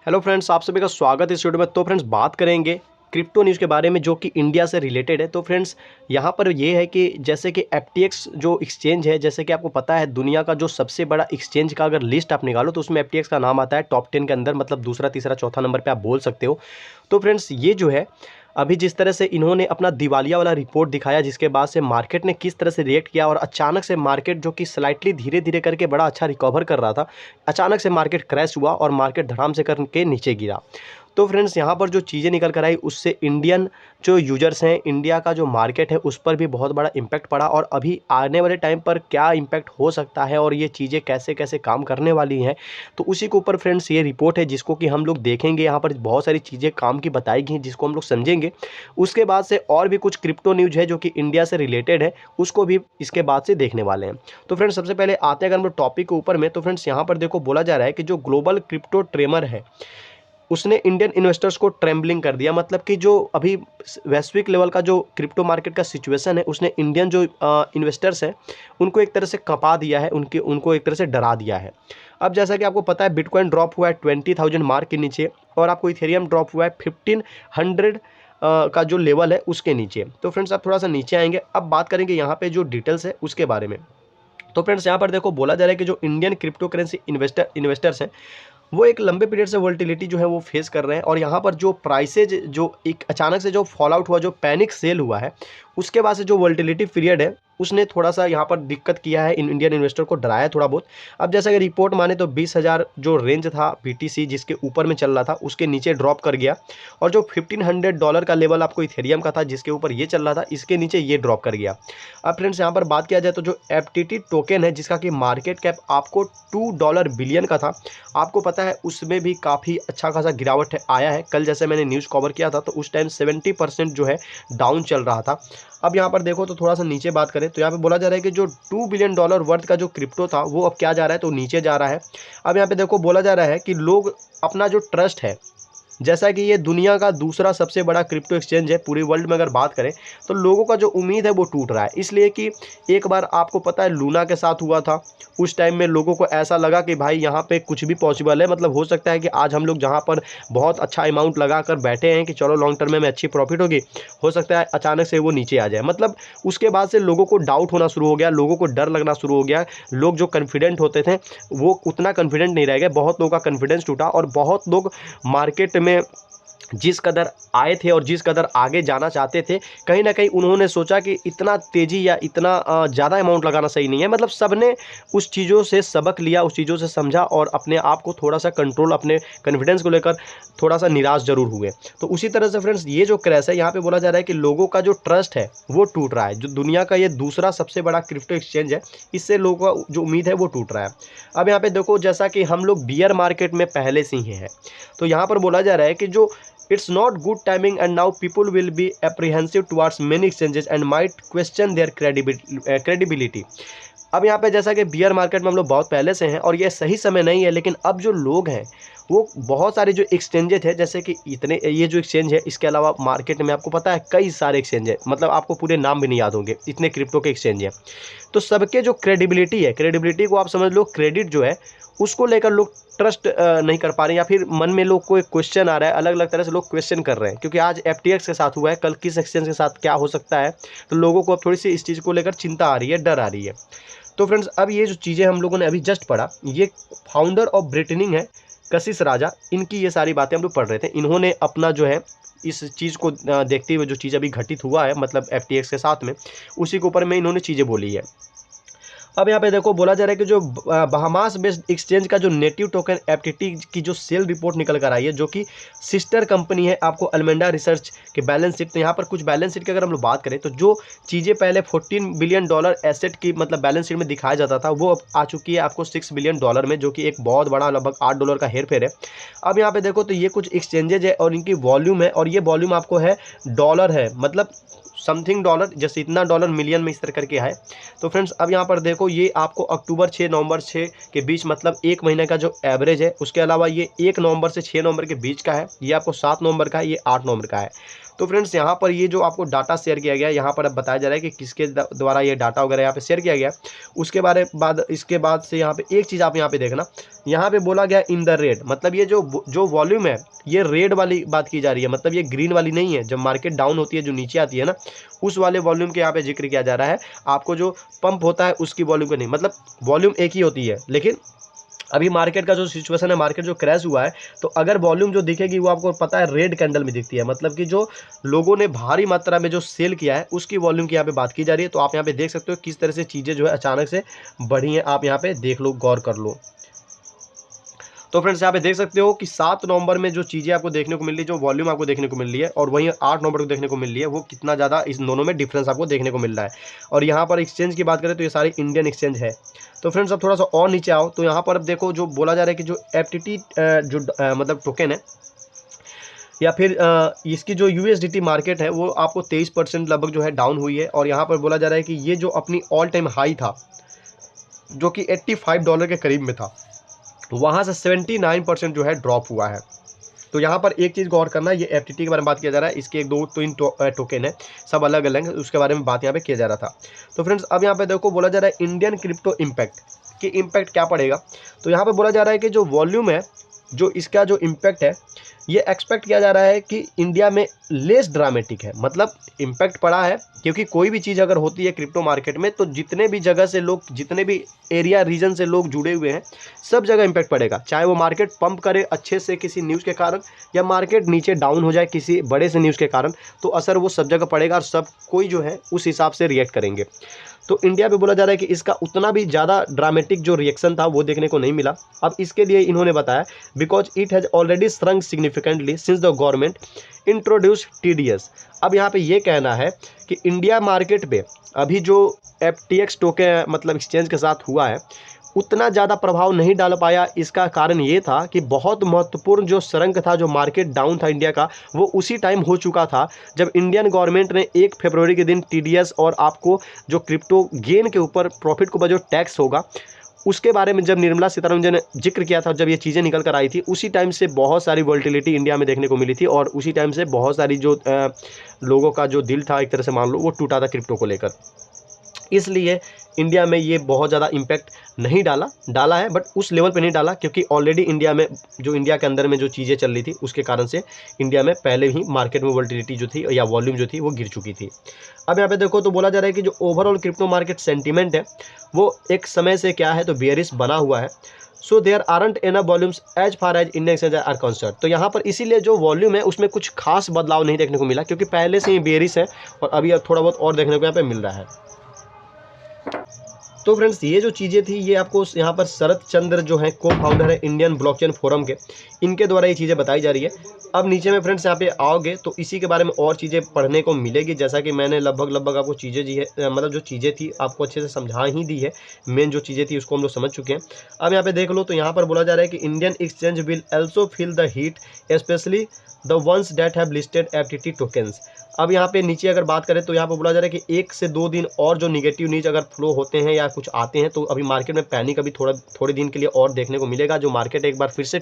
Hello friends, आप सभी का स्वागत है इस वीडियो में। तो फ्रेंड्स बात करेंगे क्रिप्टो न्यूज़ के बारे में जो कि इंडिया से रिलेटेड है। तो फ्रेंड्स यहाँ पर ये है कि जैसे कि एफटीएक्स जो एक्सचेंज है, जैसे कि आपको पता है दुनिया का जो सबसे बड़ा एक्सचेंज का अगर लिस्ट आप निकालो तो उसमें एफटीएक्स का नाम आता है टॉप 10 के अंदर, मतलब दूसरा तीसरा चौथा नंबर पे आप बोल सकते हो। तो फ्रेंड्स ये जो है अभी जिस तरह से इन्होंने अपना दिवालिया वाला रिपोर्ट दिखाया, जिसके बाद से मार्केट ने किस तरह से रिएक्ट किया और अचानक से मार्केट जो कि स्लाइटली धीरे धीरे करके बड़ा अच्छा रिकवर कर रहा था, अचानक से मार्केट क्रैश हुआ और मार्केट धड़ाम से करके नीचे गिरा। तो फ्रेंड्स यहाँ पर जो चीज़ें निकल कर आई उससे इंडियन जो यूजर्स हैं, इंडिया का जो मार्केट है उस पर भी बहुत बड़ा इम्पैक्ट पड़ा। और अभी आने वाले टाइम पर क्या इम्पैक्ट हो सकता है और ये चीज़ें कैसे कैसे काम करने वाली हैं, तो उसी के ऊपर फ्रेंड्स ये रिपोर्ट है जिसको कि हम लोग देखेंगे। यहाँ पर बहुत सारी चीज़ें काम की बताई गई हैं जिसको हम लोग समझेंगे। उसके बाद से और भी कुछ क्रिप्टो न्यूज़ है जो कि इंडिया से रिलेटेड है, उसको भी इसके बाद से देखने वाले हैं। तो फ्रेंड्स सबसे पहले आते हैं अगर हम लोग टॉपिक के ऊपर में, तो फ्रेंड्स यहाँ पर देखो बोला जा रहा है कि जो ग्लोबल क्रिप्टो ट्रेमर है उसने इंडियन इन्वेस्टर्स को ट्रेम्बलिंग कर दिया। मतलब कि जो अभी वैश्विक लेवल का जो क्रिप्टो मार्केट का सिचुएशन है उसने इंडियन जो इन्वेस्टर्स हैं उनको एक तरह से कपा दिया है, उनको एक तरह से डरा दिया है। अब जैसा कि आपको पता है बिटकॉइन ड्रॉप हुआ है 20,000 मार्क के नीचे, और आपको इथेरियम ड्रॉप हुआ है 1500 का जो लेवल है उसके नीचे। तो फ्रेंड्स आप थोड़ा सा नीचे आएंगे, अब बात करेंगे यहाँ पे जो डिटेल्स है उसके बारे में। तो फ्रेंड्स यहाँ पर देखो बोला जा रहा है कि जो इंडियन क्रिप्टो करेंसी इन्वेस्टर्स हैं वो एक लंबे पीरियड से वोलेटिलिटी जो है वो फेस कर रहे हैं। और यहाँ पर जो प्राइसेज जो एक अचानक से जो फॉल आउट हुआ, जो पैनिक सेल हुआ है, उसके बाद से जो वोलेटिलिटी पीरियड है उसने थोड़ा सा यहाँ पर दिक्कत किया है, इंडियन इन्वेस्टर को डराया थोड़ा बहुत। अब जैसा कि रिपोर्ट माने तो 20,000 जो रेंज था बीटीसी जिसके ऊपर में चल रहा था उसके नीचे ड्रॉप कर गया, और जो $1,500 का लेवल आपको इथेरियम का था जिसके ऊपर ये चल रहा था इसके नीचे ये ड्रॉप कर गया। अब फ्रेंड्स यहाँ पर बात किया जाए तो जो एफटीटी टोकन है जिसका कि मार्केट कैप आपको $2 बिलियन का था, आपको पता है उसमें भी काफ़ी अच्छा खासा गिरावट आया है। कल जैसे मैंने न्यूज़ कवर किया था तो उस टाइम 70% जो है डाउन चल रहा था। अब यहाँ पर देखो तो थोड़ा सा नीचे बात करें तो यहाँ पे बोला जा रहा है कि जो $2 बिलियन वर्थ का जो क्रिप्टो था वो अब क्या जा रहा है, तो नीचे जा रहा है। अब यहाँ पे देखो बोला जा रहा है कि लोग अपना जो ट्रस्ट है, जैसा कि ये दुनिया का दूसरा सबसे बड़ा क्रिप्टो एक्सचेंज है पूरी वर्ल्ड में अगर बात करें, तो लोगों का जो उम्मीद है वो टूट रहा है। इसलिए कि एक बार आपको पता है लूना के साथ हुआ था, उस टाइम में लोगों को ऐसा लगा कि भाई यहाँ पे कुछ भी पॉसिबल है, मतलब हो सकता है कि आज हम लोग जहाँ पर बहुत अच्छा अमाउंट लगा कर बैठे हैं कि चलो लॉन्ग टर्म में अच्छी प्रॉफिट होगी, हो सकता है अचानक से वो नीचे आ जाए। मतलब उसके बाद से लोगों को डाउट होना शुरू हो गया, लोगों को डर लगना शुरू हो गया। लोग जो कॉन्फिडेंट होते थे वो उतना कॉन्फिडेंट नहीं रह गए, बहुत लोगों का कॉन्फिडेंस टूटा और बहुत लोग मार्केट में जिस कदर आए थे और जिस कदर आगे जाना चाहते थे, कहीं ना कहीं उन्होंने सोचा कि इतना तेज़ी या इतना ज़्यादा अमाउंट लगाना सही नहीं है। मतलब सबने उस चीज़ों से सबक लिया, उस चीज़ों से समझा और अपने आप को थोड़ा सा कंट्रोल, अपने कॉन्फिडेंस को लेकर थोड़ा सा निराश जरूर हुए। तो उसी तरह से फ्रेंड्स ये जो क्रैश है यहाँ पे बोला जा रहा है कि लोगों का जो ट्रस्ट है वो टूट रहा है। जो दुनिया का ये दूसरा सबसे बड़ा क्रिप्टो एक्सचेंज है, इससे लोगों का जो उम्मीद है वो टूट रहा है। अब यहाँ पे देखो जैसा कि हम लोग बियर मार्केट में पहले से ही हैं, तो यहाँ पर बोला जा रहा है कि जो it's not good timing and now people will be apprehensive towards many exchanges and might question their credibility। अब यहाँ पे जैसा कि बियर मार्केट में हम लोग बहुत पहले से हैं और ये सही समय नहीं है, लेकिन अब जो लोग हैं वो बहुत सारे जो एक्सचेंजेस है, जैसे कि इतने ये जो एक्सचेंज है इसके अलावा मार्केट में आपको पता है कई सारे एक्सचेंज है, मतलब आपको पूरे नाम भी नहीं याद होंगे इतने क्रिप्टो के एक्सचेंज है। तो सबके जो क्रेडिबिलिटी है, क्रेडिबिलिटी को आप समझ लो क्रेडिट जो है उसको लेकर लोग ट्रस्ट नहीं कर पा रहे हैं, या फिर मन में लोग को एक क्वेश्चन आ रहा है, अलग अलग तरह से लोग क्वेश्चन कर रहे हैं। क्योंकि आज एफटीएक्स के साथ हुआ है, कल किस एक्सचेंज के साथ क्या हो सकता है, तो लोगों को अब थोड़ी सी इस चीज़ को लेकर चिंता आ रही है, डर आ रही है। तो फ्रेंड्स अब ये जो चीज़ें हम लोगों ने अभी जस्ट पढ़ा, ये फाउंडर ऑफ ब्रिटनिंग है कशिश राजा, इनकी ये सारी बातें हम लोग पढ़ रहे थे। इन्होंने अपना जो है इस चीज़ को देखते हुए जो चीज़ अभी घटित हुआ है मतलब एफटीएक्स के साथ में, उसी के ऊपर में इन्होंने चीज़ें बोली है। अब यहाँ पे देखो बोला जा रहा है कि जो बहामास बेस्ड एक्सचेंज का जो नेटिव टोकन एफटीटी की जो सेल रिपोर्ट निकल कर आई है, जो कि सिस्टर कंपनी है आपको अल्मेंडा रिसर्च के बैलेंस शीट। तो यहाँ पर कुछ बैलेंस शीट की अगर हम लोग बात करें तो जो चीज़ें पहले $14 बिलियन एसेट की मतलब बैलेंस शीट में दिखाया जाता था वो अब आ चुकी है आपको $6 बिलियन में, जो कि एक बहुत बड़ा लगभग $8 का हेरफेर है। अब यहाँ पे देखो तो ये कुछ एक्सचेंजेज है और इनकी वॉल्यूम है, और ये वॉल्यूम आपको है डॉलर है, मतलब समथिंग डॉलर, जैसे इतना डॉलर मिलियन में इस तरह करके है। तो फ्रेंड्स अब यहाँ पर देखो ये आपको अक्टूबर 6 नवंबर 6 के बीच, मतलब एक महीने का जो एवरेज है, उसके अलावा ये 1 नवंबर से 6 नवंबर के बीच का है, ये आपको 7 नवंबर का है, ये 8 नवंबर का है। तो फ्रेंड्स यहाँ पर ये जो आपको डाटा शेयर किया गया है, यहाँ पर अब बताया जा रहा है कि किसके द्वारा ये डाटा वगैरह यहाँ पे शेयर किया गया है। उसके बाद इसके बाद से यहाँ पे एक चीज़ आप यहाँ पे देखना, यहाँ पे बोला गया इन द रेड, मतलब ये जो वॉल्यूम है ये रेड वाली बात की जा रही है, मतलब ये ग्रीन वाली नहीं है। जब मार्केट डाउन होती है, जो नीचे आती है ना, उस वाले वॉल्यूम के यहाँ पे जिक्र किया जा रहा है। आपको जो पंप होता है उसकी वॉल्यूम का नहीं, मतलब वॉल्यूम एक ही होती है, लेकिन अभी मार्केट का जो सिचुएशन है, मार्केट जो क्रैश हुआ है, तो अगर वॉल्यूम जो दिखेगी वो आपको पता है रेड कैंडल में दिखती है, मतलब कि जो लोगों ने भारी मात्रा में जो सेल किया है उसकी वॉल्यूम की यहाँ पे बात की जा रही है। तो आप यहाँ पे देख सकते हो किस तरह से चीज़ें जो है अचानक से बढ़ी हैं, आप यहाँ पे देख लो, गौर कर लो। तो फ्रेंड्स यहाँ पे देख सकते हो कि 7 नवंबर में जो चीज़ें आपको देखने को मिल रही है, जो वॉल्यूम आपको देखने को मिल रही है, और वहीं 8 नवंबर को देखने को मिल रही है, वो कितना ज़्यादा इस दोनों में डिफरेंस आपको देखने को मिल रहा है। और यहाँ पर एक्सचेंज की बात करें तो ये सारी इंडियन एक्सचेंज है। तो फ्रेंड्स अब थोड़ा सा और नीचे आओ, तो यहाँ पर अब देखो जो बोला जा रहा है कि जो एफटीटी मतलब टोकन है, या फिर इसकी जो यूएसडीटी मार्केट है, वो आपको 23% लगभग जो है डाउन हुई है। और यहाँ पर बोला जा रहा है कि ये जो अपनी ऑल टाइम हाई था, जो कि $85 के करीब में था, वहाँ से 79% जो है ड्रॉप हुआ है। तो यहाँ पर एक चीज़ गौर करना, ये एफटीटी के बारे में बात किया जा रहा है, इसके एक दो तीन टोकन है, सब अलग अलग है, उसके बारे में बात यहाँ पे किया जा रहा था। तो फ्रेंड्स अब यहाँ पे देखो बोला जा रहा है इंडियन क्रिप्टो इम्पैक्ट, कि इम्पैक्ट क्या पड़ेगा। तो यहाँ पे बोला जा रहा है कि जो वॉल्यूम है, जो इसका जो इम्पैक्ट है, ये एक्सपेक्ट किया जा रहा है कि इंडिया में लेस ड्रामेटिक है, मतलब इम्पैक्ट पड़ा है, क्योंकि कोई भी चीज़ अगर होती है क्रिप्टो मार्केट में, तो जितने भी जगह से लोग, जितने भी एरिया रीजन से लोग जुड़े हुए हैं, सब जगह इम्पैक्ट पड़ेगा। चाहे वो मार्केट पंप करे अच्छे से किसी न्यूज़ के कारण, या मार्केट नीचे डाउन हो जाए किसी बड़े से न्यूज़ के कारण, तो असर वो सब जगह पड़ेगा और सब कोई जो है उस हिसाब से रिएक्ट करेंगे। तो इंडिया पे बोला जा रहा है कि इसका उतना भी ज़्यादा ड्रामेटिक जो रिएक्शन था वो देखने को नहीं मिला। अब इसके लिए इन्होंने बताया because it has already shrunk significantly since the government introduce TDS. अब यहाँ पे ये कहना है कि इंडिया मार्केट पे अभी जो एफटीएक्स टोकन मतलब एक्सचेंज के साथ हुआ है, उतना ज़्यादा प्रभाव नहीं डाल पाया। इसका कारण ये था कि बहुत महत्वपूर्ण जो सरंग था, जो मार्केट डाउन था इंडिया का, वो उसी टाइम हो चुका था जब इंडियन गवर्नमेंट ने 1 फरवरी के दिन टीडीएस और आपको जो क्रिप्टो गेन के ऊपर प्रॉफिट के ऊपर जो टैक्स होगा, उसके बारे में जब निर्मला सीतारमण जी ने जिक्र किया था, जब ये चीज़ें निकल कर आई थी, उसी टाइम से बहुत सारी वोलेटिलिटी इंडिया में देखने को मिली थी, और उसी टाइम से बहुत सारी जो लोगों का जो दिल था, एक तरह से मान लो, वो टूटा था क्रिप्टो को लेकर। इसलिए इंडिया में ये बहुत ज़्यादा इम्पैक्ट नहीं डाला है, बट उस लेवल पे नहीं डाला, क्योंकि ऑलरेडी इंडिया में जो इंडिया के अंदर में जो चीज़ें चल रही थी, उसके कारण से इंडिया में पहले ही मार्केट में वोलेटिलिटी जो थी या वॉल्यूम जो थी वो गिर चुकी थी। अब यहाँ पे देखो तो बोला जा रहा है कि जो ओवरऑल क्रिप्टो मार्केट सेंटीमेंट है, वो एक समय से क्या है, तो बेयरिश बना हुआ है। So there aren't enough volumes as far as Indian exchange are concerned. तो यहाँ पर इसीलिए जो वॉल्यूम है उसमें कुछ खास बदलाव नहीं देखने को मिला, क्योंकि पहले से ही बेयरिश है, और अभी अब थोड़ा बहुत और देखने को यहाँ पे मिल रहा है। तो फ्रेंड्स ये जो चीज़ें थी, ये आपको यहाँ पर शरद चंद्र जो है को फाउंडर है इंडियन ब्लॉकचेन फोरम के, इनके द्वारा ये चीज़ें बताई जा रही है। अब नीचे में फ्रेंड्स यहाँ पे आओगे तो इसी के बारे में और चीज़ें पढ़ने को मिलेगी, जैसा कि मैंने लगभग आपको चीज़ें दी है, मतलब जो चीज़ें थी आपको अच्छे से समझा ही दी है। मेन जो चीज़ें थी उसको हम लोग समझ चुके हैं। अब यहाँ पे देख लो तो यहाँ पर बोला जा रहा है कि Indian exchange will also feel the heat specially the ones that have listed FTT tokens. अब यहाँ पे नीचे अगर बात करें तो यहाँ पे बोला जा रहा है कि 1 से 2 दिन और जो निगेटिव न्यूज़ अगर फ्लो होते हैं या कुछ आते हैं, तो अभी मार्केट में पैनिक अभी थोड़े दिन के लिए और देखने को मिलेगा। जो मार्केट एक बार फिर से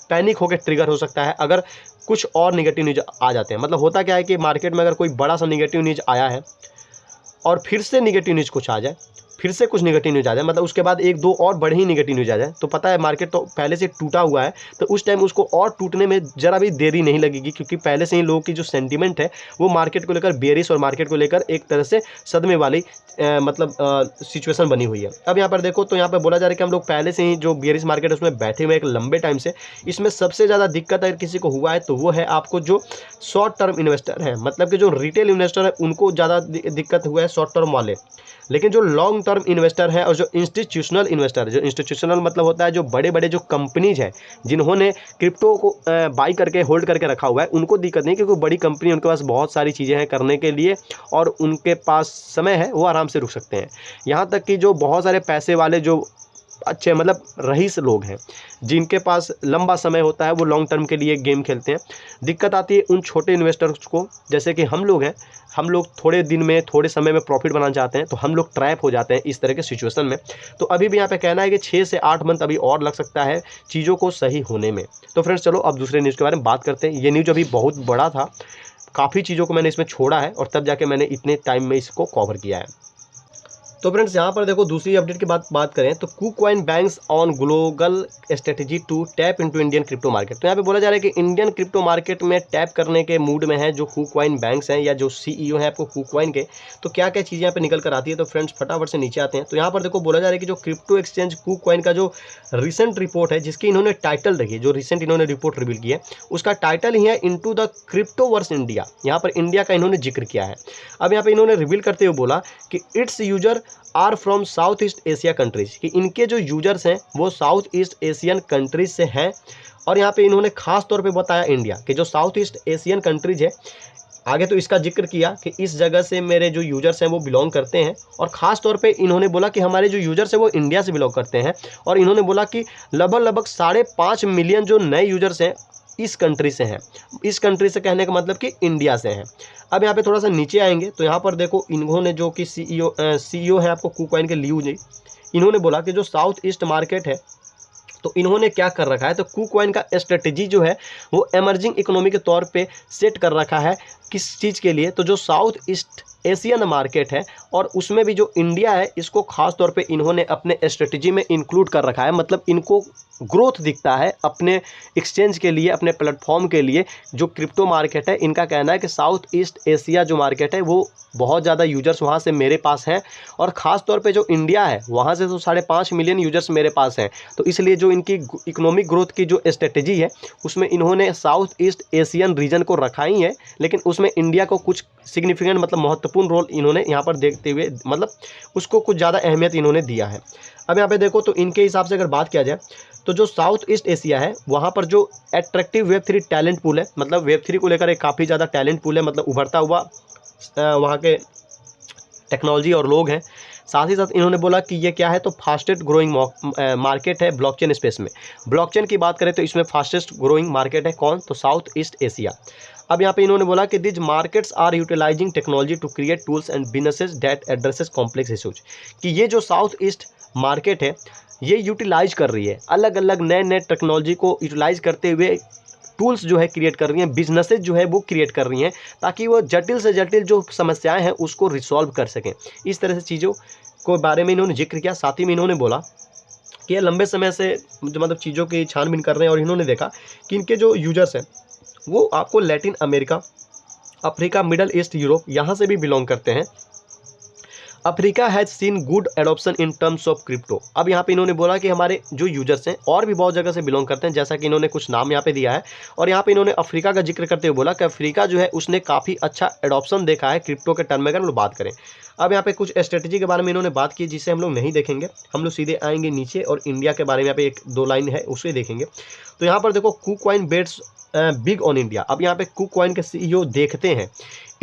पैनिक होकर ट्रिगर हो सकता है अगर कुछ और निगेटिव न्यूज़ आ जाते हैं। मतलब होता क्या है कि मार्केट में अगर कोई बड़ा सा निगेटिव न्यूज़ आया है और फिर से निगेटिव न्यूज़ कुछ आ जाए, फिर से कुछ निगेटिव न्यूज़ आ जाए, मतलब उसके बाद 1-2 और बड़े ही निगेटिव न्यूज़ आ जाए, तो पता है मार्केट तो पहले से टूटा हुआ है, तो उस टाइम उसको और टूटने में ज़रा भी देरी नहीं लगेगी, क्योंकि पहले से ही लोगों की जो सेंटीमेंट है वो मार्केट को लेकर बेयरिश और मार्केट को लेकर एक तरह से सदमे वाली मतलब सिचुएशन बनी हुई है। अब यहाँ पर देखो तो यहाँ पर बोला जा रहा है कि हम लोग पहले से ही जो बेयरिश मार्केट है उसमें बैठे हुए एक लंबे टाइम से। इसमें सबसे ज़्यादा दिक्कत अगर किसी को हुआ है तो वो है आपको जो शॉर्ट टर्म इन्वेस्टर है, मतलब कि जो रिटेल इन्वेस्टर है उनको ज़्यादा दिक्कत हुआ है, शॉर्ट टर्म वाले। लेकिन जो लॉन्ग टर्म इन्वेस्टर है और जो इंस्टीट्यूशनल इन्वेस्टर, जो इंस्टीट्यूशनल मतलब होता है जो बड़े बड़े जो कंपनीज हैं जिन्होंने क्रिप्टो को बाई करके होल्ड करके रखा हुआ है, उनको दिक्कत नहीं, क्योंकि बड़ी कंपनी उनके पास बहुत सारी चीज़ें हैं करने के लिए और उनके पास समय है, वो आराम से रुक सकते हैं। यहाँ तक कि जो बहुत सारे पैसे वाले जो अच्छे मतलब रईस लोग हैं जिनके पास लंबा समय होता है, वो लॉन्ग टर्म के लिए गेम खेलते हैं। दिक्कत आती है उन छोटे इन्वेस्टर्स को, जैसे कि हम लोग हैं, हम लोग थोड़े दिन में थोड़े समय में प्रॉफिट बनाना चाहते हैं, तो हम लोग ट्रैप हो जाते हैं इस तरह के सिचुएशन में। तो अभी भी यहाँ पे कहना है कि 6 से 8 मंथ अभी और लग सकता है चीज़ों को सही होने में। तो फ्रेंड्स चलो अब दूसरे न्यूज़ के बारे में बात करते हैं। ये न्यूज़ अभी बहुत बड़ा था, काफ़ी चीज़ों को मैंने इसमें छोड़ा है और तब जाके मैंने इतने टाइम में इसको कवर किया है। तो फ्रेंड्स यहाँ पर देखो दूसरी अपडेट की बात करें तो KuCoin banks on global strategy to tap into Indian crypto market. तो यहाँ पे बोला जा रहा है कि इंडियन क्रिप्टो मार्केट में टैप करने के मूड में है जो KuCoin बैंक्स हैं या जो CEO हैं आपको KuCoin के। तो क्या क्या चीज़ें यहाँ पे निकल कर आती है, तो फ्रेंड्स फटाफट से नीचे आते हैं। तो यहाँ पर देखो बोला जा रहा है कि जो क्रिप्टो एक्सचेंज KuCoin का जो रिसेंट रिपोर्ट है जिसकी इन्होंने टाइटल रखी है, जो रिसेंट इन्होंने रिपोर्ट रिवील की है उसका टाइटल ही है इनटू द क्रिप्टोवर्स इंडिया। यहाँ पर इंडिया का इन्होंने जिक्र किया है। अब यहाँ पे इन्होंने रिवील करते हुए बोला कि its user are from South East Asia countries, कि इनके जो यूजर्स हैं वो साउथ ईस्ट एशियन कंट्रीज से हैं। और यहाँ पे इन्होंने खास तौर पे बताया इंडिया कि जो साउथ ईस्ट एशियन कंट्रीज है, आगे तो इसका जिक्र किया कि इस जगह से मेरे जो यूजर्स हैं वो बिलोंग करते हैं। और ख़ास तौर पे इन्होंने बोला कि हमारे जो यूजर्स हैं वो इंडिया से बिलोंग करते हैं। और इन्होंने बोला कि लगभग 5.5 मिलियन जो नए यूजर्स हैं इस कंट्री से हैं। इस कंट्री से कहने का मतलब कि इंडिया से हैं। अब यहाँ पे थोड़ा सा नीचे आएंगे तो यहाँ पर देखो इन्होंने जो कि CEO है आपको KuCoin के लियू जी, इन्होंने बोला कि जो साउथ ईस्ट मार्केट है तो इन्होंने क्या कर रखा है, तो KuCoin का स्ट्रेटेजी जो है वो एमर्जिंग इकोनॉमी के तौर पे सेट कर रखा है। किस चीज़ के लिए, तो जो साउथ ईस्ट एशियन मार्केट है और उसमें भी जो इंडिया है इसको खास तौर पे इन्होंने अपने स्ट्रेटेजी में इंक्लूड कर रखा है। मतलब इनको ग्रोथ दिखता है अपने एक्सचेंज के लिए, अपने प्लेटफॉर्म के लिए। जो क्रिप्टो मार्केट है इनका कहना है कि साउथ ईस्ट एशिया जो मार्केट है वो बहुत ज़्यादा यूजर्स वहाँ से मेरे पास हैं और ख़ास तौर पे जो इंडिया है वहाँ से तो 5.5 मिलियन यूजर्स मेरे पास हैं। तो इसलिए जो इनकी इकोनॉमिक ग्रोथ की जो स्ट्रेटेजी है उसमें इन्होंने साउथ ईस्ट एशियन रीजन को रखा ही है, लेकिन उसमें इंडिया को कुछ सिग्निफिकेंट मतलब महत्वपूर्ण रोल इन्होंने यहाँ पर देखते हुए मतलब उसको कुछ ज़्यादा अहमियत इन्होंने दिया है। अब यहाँ पे देखो तो इनके हिसाब से अगर बात किया जाए तो जो साउथ ईस्ट एशिया है वहाँ पर जो एट्रैक्टिव Web3 टैलेंट पूल है, मतलब Web3 को लेकर एक काफ़ी ज़्यादा टैलेंट पूल है, मतलब उभरता हुआ वहाँ के टेक्नोलॉजी और लोग हैं। साथ ही साथ इन्होंने बोला कि ये क्या है, तो फास्टेस्ट ग्रोइंग मार्केट है ब्लॉकचेन स्पेस में। ब्लॉकचेन की बात करें तो इसमें फास्टेस्ट ग्रोइंग मार्केट है कौन, तो साउथ ईस्ट एशिया। अब यहाँ पे इन्होंने बोला कि this markets are utilising technology to create tools and businesses that addresses complex issues, कि ये जो साउथ ईस्ट मार्केट है ये यूटिलाइज कर रही है, अलग अलग नए टेक्नोलॉजी को यूटिलाइज करते हुए टूल्स जो है क्रिएट कर रही हैं, बिजनेसेस जो है वो क्रिएट कर रही हैं ताकि वो जटिल से जटिल जो समस्याएं हैं उसको रिसॉल्व कर सकें। इस तरह से चीज़ों को बारे में इन्होंने जिक्र किया। साथ ही में इन्होंने बोला कि ये लंबे समय से जो मतलब चीज़ों की छानबीन कर रहे हैं और इन्होंने देखा कि इनके जो यूजर्स हैं वो आपको Latin America, Africa, middle east, Europe यहाँ से भी बिलोंग करते हैं। Africa has seen good adoption in terms of crypto. अब यहाँ पे इन्होंने बोला कि हमारे जो यूजर्स हैं और भी बहुत जगह से बिलोंग करते हैं, जैसा कि इन्होंने कुछ नाम यहाँ पे दिया है। और यहाँ पे इन्होंने अफ्रीका का जिक्र करते हुए बोला कि अफ्रीका जो है उसने काफ़ी अच्छा एडॉप्शन देखा है क्रिप्टो के टर्म में अगर हम लोग बात करें। अब यहाँ पे कुछ स्ट्रेटेजी के बारे में इन्होंने बात की जिसे हम लोग नहीं देखेंगे, हम लोग सीधे आएंगे नीचे और इंडिया के बारे में यहाँ पे 1-2 लाइन है उसे देखेंगे। तो यहाँ पर देखो KuCoin bets big on India. अब यहाँ पे KuCoin के CEO देखते हैं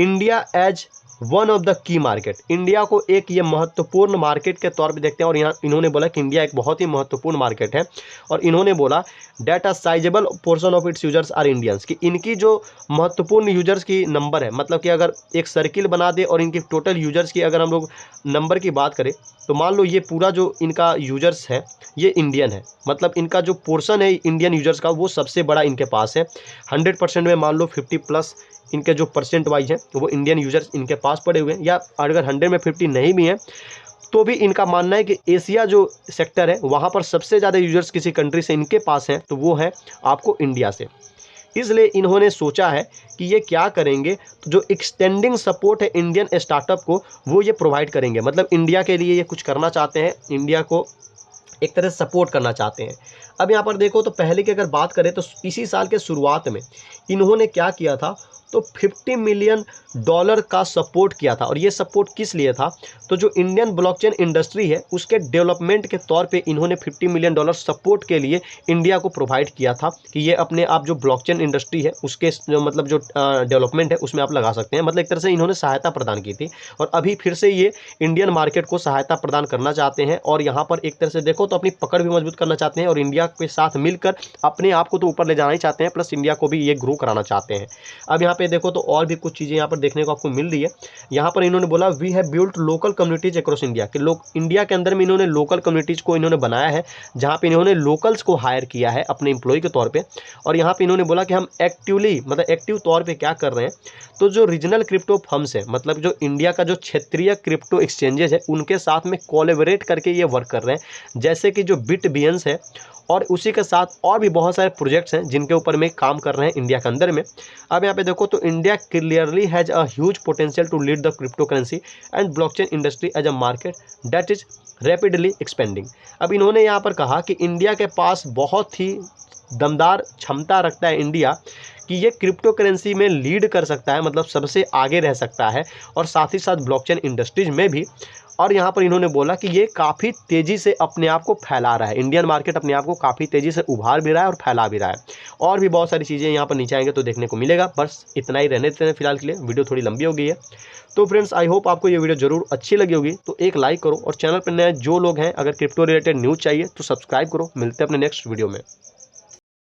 India as one of the key market, India को एक ये महत्वपूर्ण मार्केट के तौर पे देखते हैं। और यहाँ इन्होंने बोला कि इंडिया एक बहुत ही महत्वपूर्ण मार्केट है। और इन्होंने बोला that a sizeable portion of its users are Indians, कि इनकी जो महत्वपूर्ण यूजर्स की नंबर है, मतलब कि अगर एक सर्किल बना दे और इनकी टोटल यूजर्स की अगर हम लोग नंबर की बात करें तो मान लो ये पूरा जो इनका यूजर्स है ये इंडियन है, मतलब इनका जो पोर्शन है इंडियन यूजर्स का वो सबसे बड़ा इनके पास है। 100% में मान लो 50+ इनके जो परसेंट वाइज हैं वो इंडियन यूजर्स इनके पास पड़े हुए हैं। या अगर 100 में 50 नहीं भी हैं तो भी इनका मानना है कि एशिया जो सेक्टर है वहाँ पर सबसे ज़्यादा यूजर्स किसी कंट्री से इनके पास हैं तो वो है आपको इंडिया से। इसलिए इन्होंने सोचा है कि ये क्या करेंगे, तो जो एक्सटेंडिंग सपोर्ट है इंडियन स्टार्टअप को वो ये प्रोवाइड करेंगे। मतलब इंडिया के लिए ये कुछ करना चाहते हैं, इंडिया को एक तरह से सपोर्ट करना चाहते हैं। अब यहाँ पर देखो तो पहले की अगर बात करें तो इसी साल के शुरुआत में इन्होंने क्या किया था, तो $50 मिलियन का सपोर्ट किया था। और ये सपोर्ट किस लिए था, तो जो इंडियन ब्लॉकचेन इंडस्ट्री है उसके डेवलपमेंट के तौर पे इन्होंने $50 मिलियन सपोर्ट के लिए इंडिया को प्रोवाइड किया था कि ये अपने आप जो ब्लॉकचेन इंडस्ट्री है उसके मतलब जो डेवलपमेंट है उसमें आप लगा सकते हैं। मतलब एक तरह से इन्होंने सहायता प्रदान की थी और अभी फिर से ये इंडियन मार्केट को सहायता प्रदान करना चाहते हैं और यहाँ पर एक तरह से देखो तो अपनी पकड़ भी मजबूत करना चाहते हैं और इंडिया इंडिया के साथ मिलकर अपने आप को तो ऊपर ले जाना ही चाहते हैं, प्लस इंडिया को भी ये ग्रो कराना चाहते हैं। अब यहाँ पे देखो तो और भी कुछ चीज़ें यहाँ पर देखने को आपको मिल रही है। यहाँ पर इन्होंने बोला we have built local communities across India, कि लोग इंडिया के अंदर में इन्होंने लोकल कम्युनिटीज़ को इन्होंने बनाया है, जहाँ पे इन्होंने लोकल्स को हायर किया है अपने एम्प्लॉय के तौर पे। और यहाँ पे इन्होंने बोला कि हम एक्टिवली मतलब एक्टिव तौर पे क्या कर रहे हैं, तो जो रीजनल क्रिप्टो फर्म्स है, मतलब जो इंडिया का जो क्षेत्रीय क्रिप्टो एक्सचेंजेस है, उनके साथ में कोलैबोरेट करके ये वर्क कर रहे हैं, जैसे कि जो बिटबियंस है, और उसी के साथ और भी बहुत सारे प्रोजेक्ट्स हैं जिनके ऊपर में काम कर रहे हैं इंडिया के अंदर में। अब यहाँ पे देखो तो India clearly has a huge potential to lead the crypto currency and blockchain industry as a market that is rapidly expanding. अब इन्होंने यहाँ पर कहा कि इंडिया के पास बहुत ही दमदार क्षमता रखता है इंडिया, कि ये क्रिप्टो करेंसी में लीड कर सकता है, मतलब सबसे आगे रह सकता है, और साथ ही साथ ब्लॉकचेन इंडस्ट्रीज में भी। और यहाँ पर इन्होंने बोला कि ये काफ़ी तेज़ी से अपने आप को फैला रहा है, इंडियन मार्केट अपने आप को काफ़ी तेज़ी से उभार भी रहा है और फैला भी रहा है। और भी बहुत सारी चीज़ें यहाँ पर नीचे आएंगे तो देखने को मिलेगा। बस इतना ही रहने देते हैं फिलहाल के लिए, वीडियो थोड़ी लंबी हो गई है। तो फ्रेंड्स आई होप आपको ये वीडियो जरूर अच्छी लगी होगी, तो एक लाइक करो, और चैनल पर नए जो लोग हैं अगर क्रिप्टो रिलेटेड न्यूज़ चाहिए तो सब्सक्राइब करो। मिलते हैं अपने नेक्स्ट वीडियो में।